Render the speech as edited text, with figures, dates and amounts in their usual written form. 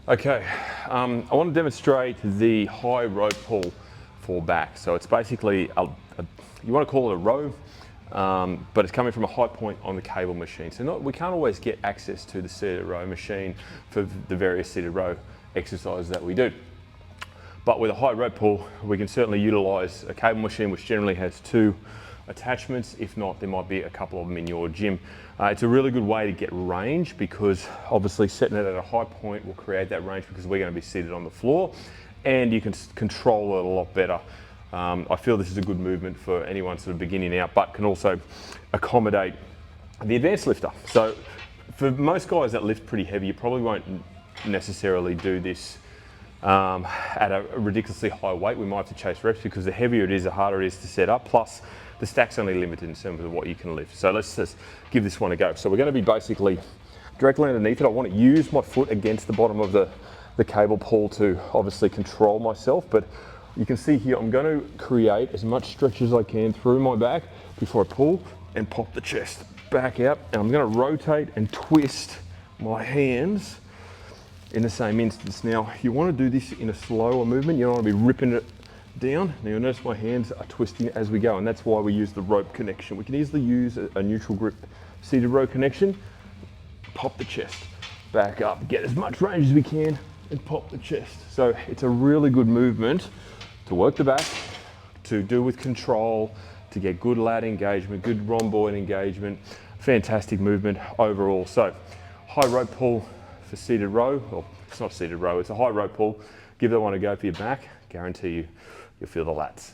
Okay, I want to demonstrate the high rope pull for back. So it's basically, you want to call it a row, but it's coming from a high point on the cable machine. So we can't always get access to the seated row machine for the various seated row exercises that we do. But with a high rope pull, we can certainly utilize a cable machine, which generally has 2 attachments. If not, there might be a couple of them in your gym. It's a really good way to get range, because obviously setting it at a high point will create that range, because we're going to be seated on the floor and you can control it a lot better. I feel this is a good movement for anyone sort of beginning out, but can also accommodate the advanced lifter. So for most guys that lift pretty heavy, you probably won't necessarily do this at a ridiculously high weight. We might have to chase reps, because the heavier it is, the harder it is to set up. Plus, the stack's only limited in terms of what you can lift. So let's just give this one a go. So we're going to be basically directly underneath it. I want to use my foot against the bottom of the cable pull to obviously control myself. But you can see here, I'm going to create as much stretch as I can through my back before I pull and pop the chest back out. And I'm going to rotate and twist my hands in the same instance. Now, you want to do this in a slower movement. You don't want to be ripping it down. Now you'll notice my hands are twisting as we go, and that's why we use the rope connection. We can easily use a neutral grip seated row connection, pop the chest back up, get as much range as we can, and pop the chest. So it's a really good movement to work the back, to do with control, to get good lat engagement, good rhomboid engagement. Fantastic movement overall. So high rope pull for seated row, or it's not seated row, it's a high rope pull. Give that one a go for your back. Guarantee you'll feel the lats.